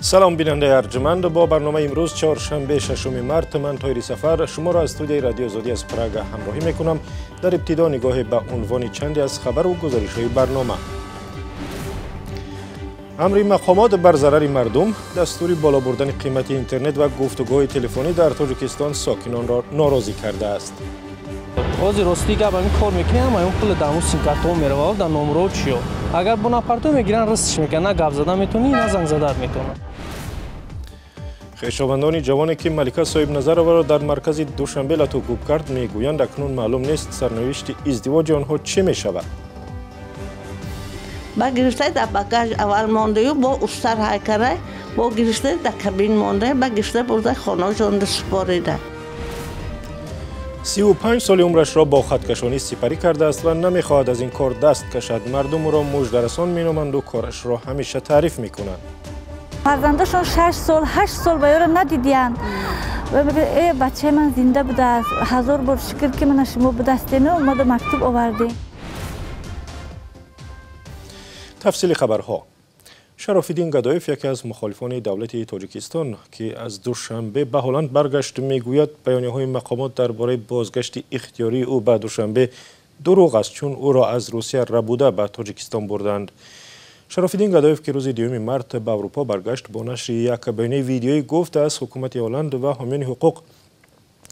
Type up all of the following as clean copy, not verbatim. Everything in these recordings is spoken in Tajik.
سلام بیننده ارجمند، با برنامه امروز چهارشنبه ششم مارس من طاهر سفر شما را از استودیوی رادیو آزادی از پراگ همراهی میکنم. در ابتدا نگاه به عنوان چندی از خبر و گزارش‌های برنامه. امر مقامات بر ضرر مردم، دستور بالا بردن قیمت اینترنت و گفتگوهای تلفنی در تاجیکستان ساکنان را ناراضی کرده است. Ozi rostiga ba min kor mikne ama اون پول دامو سیم کارتون میره و نمره چیو اگر بوناپارتو میگیرن رستش میکنن نه گپ زدن میتونی نه زنگ زدن میتونن. خویشاوندان جوانی که ملکه صاحب نظر را در مرکز دوشنبه لطوگوب کرد میگویند اکنون معلوم نیست سرنوشت ازدواج آنها چه میشود. با گرفته در بagaژ اول مانده و با استر های کرده با گرفته در کابین مانده با گرفته برده خانه جان سپاریده. 35 سال عمرش را با خطکشانی سپری کرده است و نمیخواهد از این کار دست کشد. مردم را مژده‌رسان مینامند و کارش را همیشه تعریف میکنند. فرزندشون 6 سال 8 سال با یارو ندیدیان و میگه بچه من زنده بوده است. هزار بار شکر که من شما به دست اینو اومده مکتوب آوردیم. تفصیل خبرها. شراف‌الدین گدایف یکی از مخالفان دولت تاجیکستان که از دوشنبه به هلند برگشت میگوید بیانیه‌های مقامات درباره بازگشت اختیاری او به دوشنبه دروغ است چون او را از روسیه ربوده به تاجیکستان بردند. شراف‌الدین گدایف که روز 2 مارس به اروپا برگشت با نشر یک بیانیه ویدیویی گفت از حکومت هلند و حامیان حقوق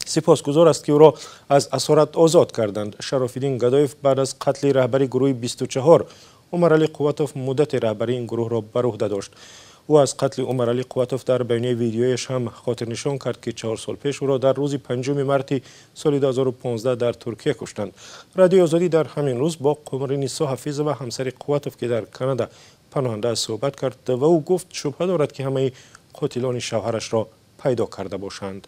سپاسگزار است که او را از اسارت آزاد کردند. شراف‌الدین گدایف بعد از قتل رهبر گروه 24 عمر علی قواتوف مدت رهبری این گروه را بر عهده داشت. او از قتل عمر علی قواتوف در بیانیه ویدیویش هم خاطر نشان کرد که 4 سال پیش او را در روز 5 مارس سال 2015 در ترکیه کشتند. رادیو آزادی در همین روز با قمرنیسا حفیظ و همسر قواتوف که در کانادا پناهنده صحبت کرد و او گفت شبهه دارد که همه قاتلان شوهرش را پیدا کرده باشند.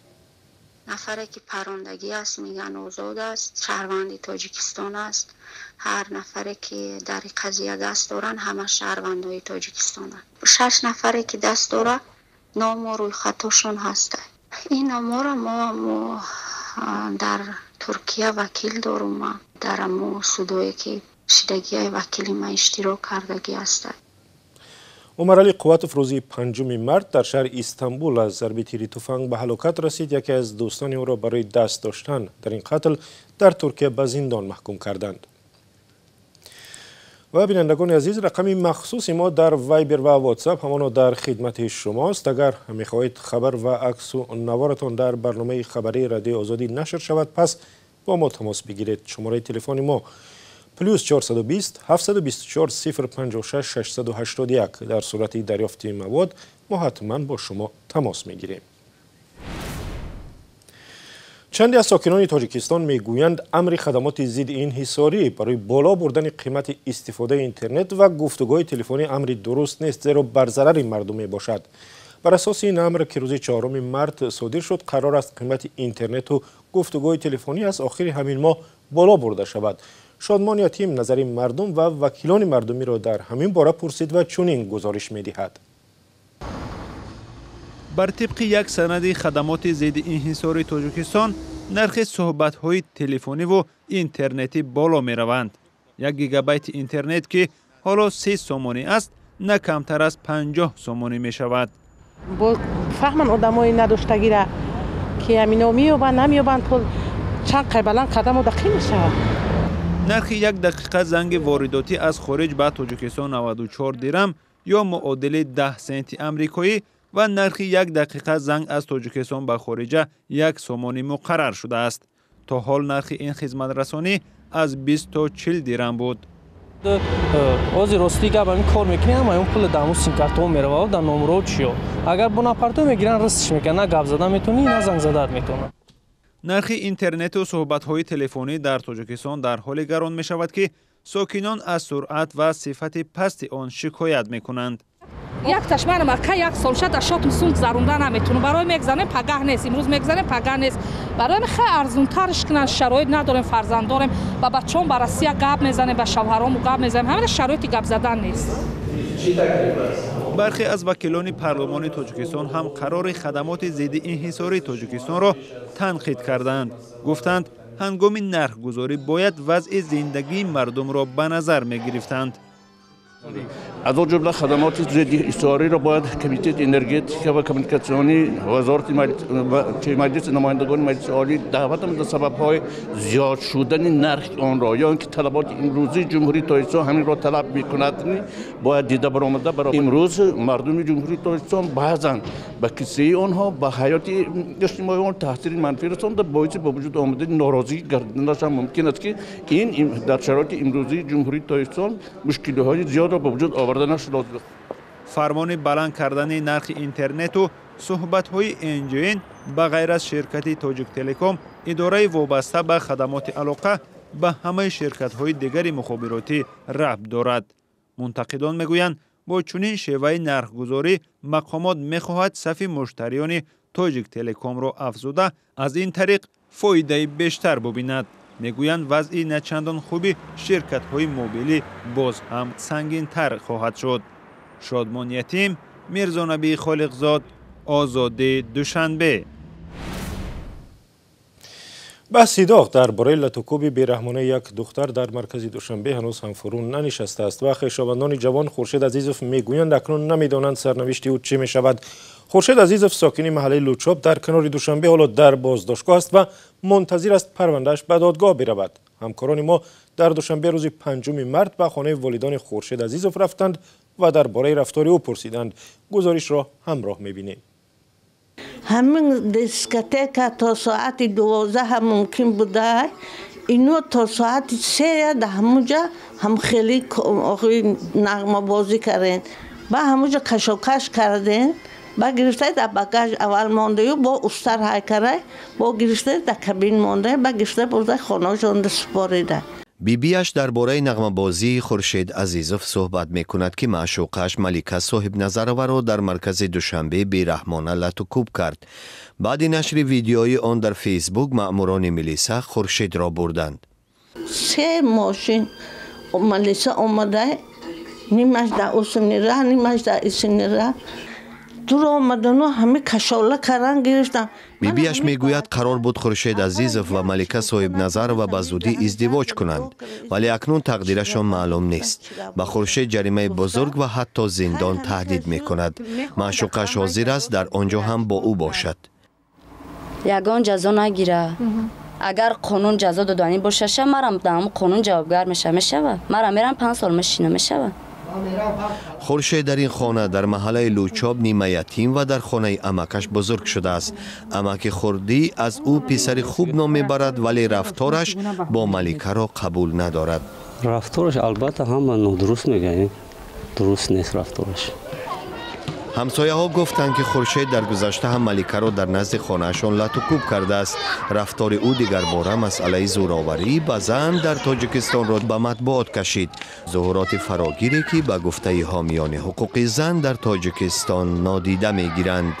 نفری که پراندگی است میگن آزاد است، شهروند تاجیکستان است. هر نفری که در قضیه دست دارن همه شهروندای تاجیکستان است. 6 نفری که دست داره نام و روی خطاشون هسته. این نام را ما در ترکیه وکیل دارم، در مو سودایی که شدگی های وکیلی ما اشتراک کردگی هسته. عمر علی قواتوف روز 5 مارس در شهر استانبول از ضربه تیر تفنگ به هلاکت رسید. یکی از دوستان او را برای دست داشتن در این قتل در ترکیه به زندان محکوم کردند. و بینندگان عزیز، رقم مخصوص ما در وایبر و واتساپ همانا در خدمت شماست. اگر میخواهید خبر و عکس و نوارتان در برنامه خبری رادیو آزادی نشر شود پس با ما تماس بگیرید. شماره تلفن ما +420 724 056 681. در صورت دریافت مواد ما حتما با شما تماس میگیریم. چندی از ساکنان تاجیکستان میگویند امر خدمات ضد انحصاری برای بالا بردن قیمت استفاده اینترنت و گفتگوهای تلفنی امر درست نیست، زیرا بر ضرر مردم می باشد. بر اساس این امر که روز 4 مارس صادر شد قرار است قیمت اینترنت و گفتگوهای تلفنی از آخر همین ماه بالا برده شود. شادمان یتیم نظر مردم و وکیلان مردمی را در همین باره پرسید و چنین گزارش می‌دهد. بر طبق یک سند خدمات ضد انحصار تاجیکستان نرخ صحبت‌های تلفنی و اینترنتی بالا می‌روند. 1 گیگابایت اینترنت که حالا 3 سومانی است نه کمتر از 50 سومانی می‌شود. با فهمن آدمای نداشتگی را که همینا میوبن نمیوبن پول چند قبلا قدم و دقیق می‌شود. نرخ 1 دقیقه زنگ وارداتی از خارج به تاجیکستان 94 درم یا معادل 10 سنت آمریکایی و نرخ 1 دقیقه زنگ از تاجیکستان به خارج 1 سومانی مقرر شده است. تا حال نرخ این خدمت رسانی از 20 تا 40 درم بود. Ozi rostiga ba min kor mikne ama اون پول دامو سیم کارتون میره و نمره چیو اگر بوناپارتو میگیرن رستش میکنن نه گپ زدن میتونی نه زنگ زدن میتونن. نرخ اینترنت و صحبت‌های تلفنی در تاجیکستان در حال گران می‌شود که ساکنان از سرعت و صفت پست آن شکایت می‌کنند. یک تشمن ما که 1 سال شد شات مسون گذروندن نمیتونه برای میگذنه پگاه نیست، امروز میگذنه پگاه نیست، برای ما خیلی ارزون ترش کنن. شرایط نداریم، فرزند داریم و بچه‌ام برای روسیه گپ میزنه، به شوهرام گپ میزنه، همین شرایطی گپ زدن نیست. چی تکلیف است؟ برخی از وکیلان پارلمان تاجیکستان هم قرار خدمات ضد انحصاری تاجیکستان را تنقید کردند. گفتند هنگام نرخ گذاری باید وضع زندگی مردم را به نظر می گرفتند. از آن جمله خدمات ضد استعاره را باید کمیته انرژتیک و کمیونیکاسیونی وزارت مجلس نمایندگان مجلس عالی دعوت نموده سبب‌های زیاد شدن نرخ آن را یا اینکه طلبات امروزی جمهوری تاجیکستان همین را طلب می‌کند باید دیده برآمده. برای امروز مردم جمهوری تاجیکستان بعضاً به کیسه آنها به حیات اجتماعی آن تاثیر منفی رسانده، باعث به وجود آمدن ناراضی گردیدنشان ممکن است که این در شرایط امروزی جمهوری تاجیکستان مشکل‌های زیاد را به وجود آورده نشد. فرمان بلند کردن نرخ اینترنت و صحبت‌های انجوین به غیر از شرکت تاجیک تلکام، اداره وابسته به خدمات علاقه به همه شرکت‌های دیگر مخابراتی ربط دارد. منتقدان میگویند با چنین شیوه نرخگذاری مقامات می‌خواهد صف مشتریان تاجیک تلکام را افزوده از این طریق فایده بیشتر ببیند. میگویند وضعی نچندان خوبی شرکت‌های موبیلی باز هم سنگین‌تر خواهد شد. شادمان یتیم، میرزا نبی خالقزاد، آزادی دوشنبه. بحثی داغ درباره لطوکوب بیرحمانه یک دختر در مرکز دوشنبه هنوز هم فرو ننشسته است و خویشاوندان جوان خورشید عزیزوف میگویند اکنون نمیدانند سرنوشت او چه میشود. خورشید عزیزوف ساکن محله لوچاب در کنار دوشنبه حالا در بازداشتگاه است و منتظر است پرونده‌اش به دادگاه برود. همکاران ما در دوشنبه روز 5 مارس به خانه والدان خورشید عزیزوف رفتند و درباره رفتار او پرسیدند. گزارش را همراه می‌بینیم. همین دیسکوتک تا ساعت 12 هم ممکن بوده، اینو تا ساعت 3 در همونجا هم خیلی نغمه بازی کردن و همونجا کشوکش کردن. با گرفته در بگاج اول مانده و با استر های کرده با گرفته در کابین مانده با گرفته برده خانه جانده سپاریده. بیبیش درباره نغمه بازی خورشید عزیزوف صحبت میکند که معشوقش ملیکه صاحب نظرова را در مرکز دوشنبه بیرحمانه لطوکوب کرد. بعد نشر ویدیوی آن در فیسبوک مأموران ملیسا خورشید را بردند. 3 ماشین ملیسا آمده، نیمش در اوسنی را نیمش در ایسنی را دور آمدن و همه کشاله کردن گرفتن. بیبیش میگوید قرار بود خورشید عزیزوف و ملیکه صاحب نظر و به زودی ازدواج کنند، ولی اکنون تقدیرشان معلوم نیست. به خورشید جریمه بزرگ و حتی زندان تهدید میکند. معشوقش حاضر است در آنجا هم با او باشد. یگان جزا نگیره. اگر قانون جزا دادنی باشه مرا دام قانون جوابگر میشه. مرا میرم 5 سال مشینه میشه. خورشید در این خانه در محله لوچاب نیمه یتیم و در خانه امکش بزرگ شده است. امک خردی از او پسر خوب نام میبرد ولی رفتارش با ملیکه را قبول ندارد. رفتارش البته هم نادرست میگن، درست نیست رفتارش. همسایه ها گفتند که خورشید در گذشته هم ملیکه را در نزد خانهشان لطوکوب کرده است. رفتار او دیگر باره مسئله زورآوری به زن در تاجیکستان را به مطبوعات کشید. ظهورات فراگیری که به گفته حامیان حقوق زن در تاجیکستان نادیده میگیرند.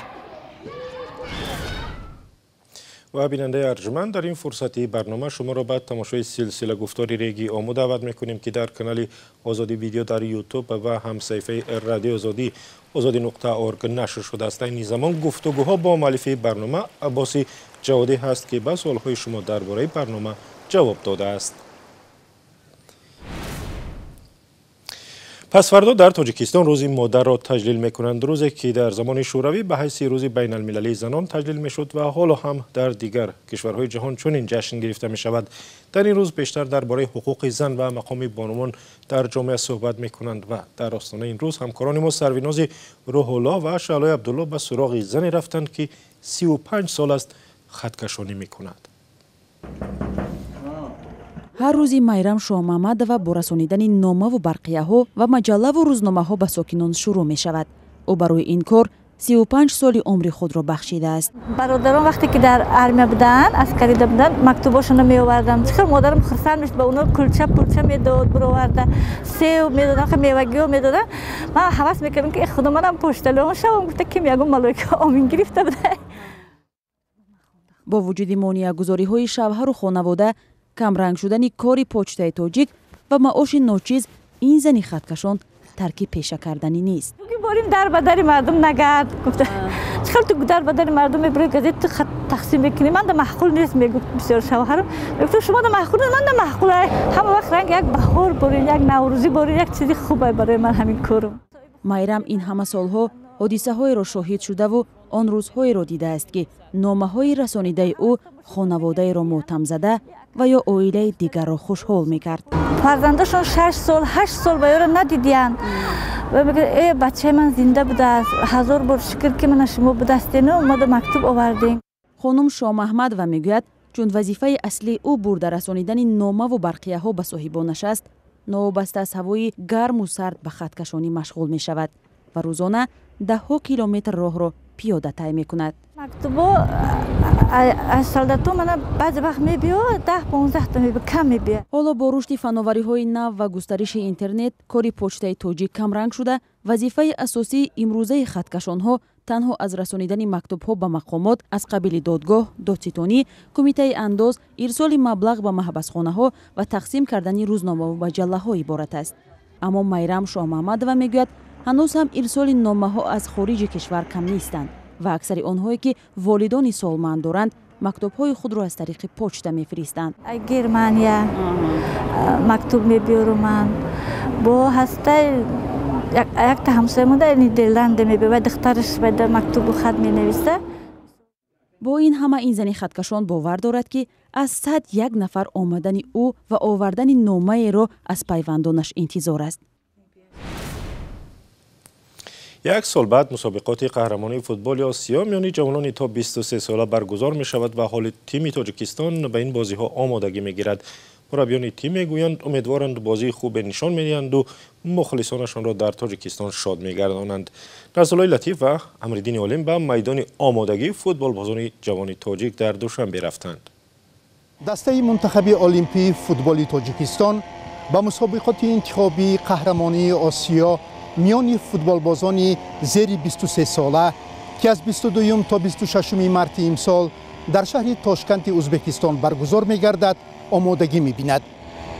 و بیننده ارجمند، در این فرصتی برنامه شما را به تماشای سلسله گفتاری ریگی آمو دعوت میکنیم که در کانال آزادی ویدیو در یوتیوب و هم صفحه رادیو آزادی آزادی.org نشر شده است. این زمان گفتگوها با مؤلف برنامه عباسی جوادی هست که به سوالهای شما درباره برنامه جواب داده است. پس فردا در تاجیکستان روز مادر را تجلیل میکنند، روزی که در زمان شوروی به حیث روز بین المللی زنان تجلیل میشد و حالا هم در دیگر کشورهای جهان چنین جشن گرفته می شود. در این روز بیشتر درباره حقوق زن و مقام بانوان در جامعه صحبت میکنند و در آستانه این روز همکاران ما سروناز روح الله و شعلای عبدالله به سراغ زنی رفتند که 35 سال است خطکشانی میکند. ҳар рӯзи майрам шоҳмамадова бо расонидани номаву барқияҳо ва маҷаллаву рӯзномаҳо ба сокинон шурӯъ мешавад. ӯ барои ин кор 35 соли умри худро бахшидааст. бародарон вақте ки дар армия буданд, аскарида буданд, мактубошонро меовардам. чихел модарам хурсанд мешуд, ба онҳо кулча пулча медод, бироварда сев медодам, мевагиҳо медодам. ман ҳавас мекардам ки худо манам пошталион шавам. гуфта ким ягон малоика омин гирифта буда. бо вуҷуди монеагузориҳои шавҳару хонавода, камранг шудани кори почтаи тоҷик ва маоши ночиз, ин зани хаткашон тарки пеша кардани нест. борим дар ба дари мардум нагард. гуфта خیلی تو در بدن مردم میبری گازت خط تقسیم میکنی. من در معقول نیست میگفت بسیار شوهرم میگفت شما در معقول من در معقول همه وقت رنگ یک بهار برین یک نوروزی برین یک چیزی خوبه برای من همین کارم. майрам ин ҳама солҳо ҳодисаҳоеро шоҳид шудаву он рӯзҳоеро дидааст ки номаҳои расонидаи ӯ хонаводаеро мотамзада ва ё оилаи дигарро хушҳол мекард. фарзандашон 6 сол 8 сол ба ёро надидиянд ва мегӯяд э бачаи ман зинда будааст, ҳазор бор шукр ки мана шумо будастину омода мактуб овардем. хонум Шоҳмаҳмадова мегӯяд чун вазифаи аслии ӯ бурда расонидани номаву барқияҳо ба соҳибонаш аст, новобаста аз ҳавои гарму сард ба хаткашонӣ машғул мешавад ва рӯзона даҳҳо километр роҳро пиёда тай мекунад. мактубо аз солдату мана баъзе вақт мебиёд 10-15 та мебиёд, кам мебиёд. ҳоло бо рушди фанновариҳои нав ва густариши интернет кори почтаи тоҷик камранг шуда, вазифаи асосии имрӯзаи хаткашонҳо танҳо аз расонидани мактубҳо ба мақомот аз қабили додгоҳ, додситонӣ, кумитаи андоз, ирсоли маблағ ба маҳбасхонаҳо ва тақсим кардани рӯзномаву маҷаллаҳо иборат аст. аммо майрам Шоҳмаҳмадова мегӯяд ҳанӯз ҳам ирсоли номаҳо аз хориҷи кишвар кам нестанд ва аксари онҳое ки волидони солманд доранд мактубҳои худро аз тариқи почта мефиристанд. Германия мактуб мебиёруман бо ҳастаи якта ҳамсоямонда Нидерланде мебиёрад духтараш байда мактубу хат менависа. бо ин ҳама ин зани хаткашон бовар дорад ки аз 101 нафар омадани ӯ ва овардани номаеро аз пайвандонаш интизор аст. یک سال بعد مسابقات قهرمانی فوتبال آسیا میان جوانان تا 23 ساله برگزار می شود و حال تیم تاجیکستان به این بازی ها آمادگی می گیرد. مربیان تیم میگویند امیدوارند بازی خوب نشان میدهند و مخلصانشان را در تاجیکستان شاد میگردانند. نزلای لطیف و امرالدین عالم به میدان آمادگی فوتبال بازان جوان تاجیک در دوشنبه رفتند. دسته منتخب المپی فوتبال تاجیکستان با مسابقات انتخابی قهرمانی آسیا میان فوتبال بازان زیر 23 ساله که از 22 تا 26 مارس امسال در شهر تاشکند ازبکستان برگزار می‌گردد آمادگی می‌بیند.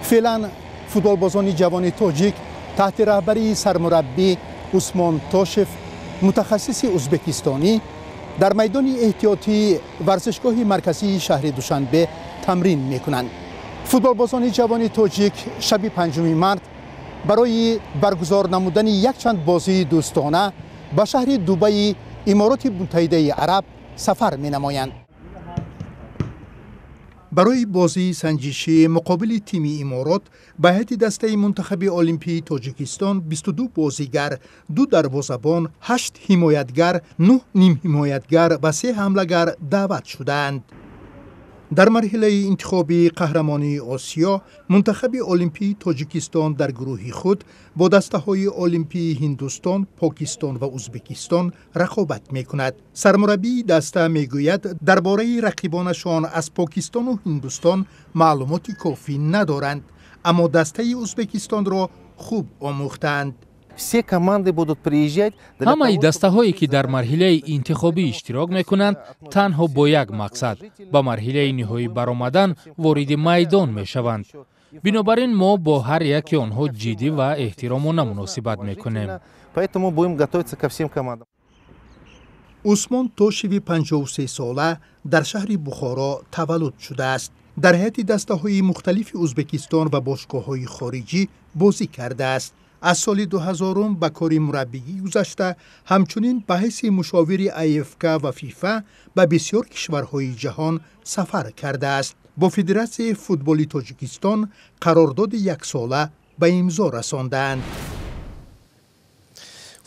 فعلا فوتبال بازان جوان تاجیک تحت رهبری سرمربی عثمان تاشف متخصص ازبکستانی در میدان احتیاطی ورزشگاه مرکزی شهر دوشنبه تمرین می‌کنند. فوتبال بازان جوان تاجیک شب 5 مارس برای برگزار نمودن یک چند بازی دوستانه به شهر دبی امارات متحده عرب سفر می‌نمایند. برای بازی سنجشی مقابل تیم امارات به هیئت دسته منتخب المپی تاجیکستان 22 بازیگر، 2 دروازه‌بان، 8 حمایتگر، 9 نیم حمایتگر و 3 حمله‌گر دعوت شدند. در مرحله انتخابی قهرمانی آسیا منتخب المپی تاجیکستان در گروه خود با دسته‌های المپی هندوستان، پاکستان و ازبکستان رقابت می‌کند. سرمربی دسته میگوید درباره رقیبانشان از پاکستان و هندوستان معلومات کافی ندارند، اما دسته ازبکستان را خوب آموختند. ҳамаи дастаҳое ки дар марҳилаи интихобӣ иштирок мекунанд танҳо бо як мақсад ба марҳилаи ниҳоӣ баромадан вориди майдон мешаванд. бинобар ин мо бо ҳар яки онҳо ҷиддӣ ва эҳтиромона муносибат мекунем. усмон тошеви 53 сола дар шаҳри бухоро таваллуд шудааст. дар ҳайати дастаҳои мухталифи ӯзбекистон ва бошгоҳҳои хориҷӣ бозӣ кардааст. از سال 2000 به کار مربیگی گذشته، همچنین به حیث مشاور IFK و فیفا به بسیار کشورهای جهان سفر کرده است. با فدراسیون فوتبال تاجیکستان قرارداد 1 ساله به امضا رساندند.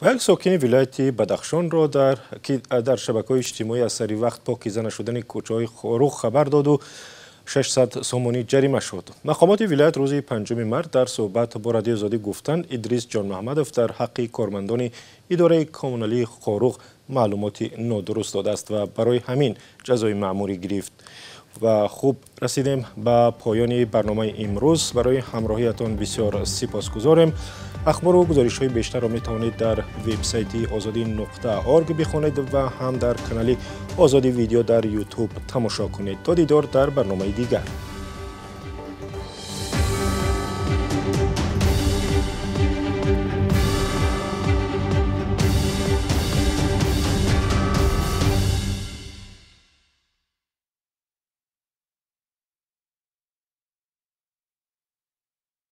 و یک ساکن ولایت بدخشان را در شبکه‌های اجتماعی از سری وقت پاکیزه نشدن کوچه‌های خاروخ خبر داد و 600 سومانی جریمه شد. مقامات ولایت روز 5 مارس در صحبت با رادیو آزادی گفتند ادریس جان محمدov در حق کارمندان اداره کمونالی خاروخ معلوماتی نادرست داده است و برای همین جزای مأموری گرفت. و خوب رسیدیم به پایان برنامه امروز. برای همراهیتان بسیار سپاسگزارم. اخبار و گزارش‌های بیشتر را می‌توانید در وبسایت azadi.org بخوانید و هم در کانال آزادی ویدیو در یوتیوب تماشا کنید. تا دیدار در برنامه دیگر.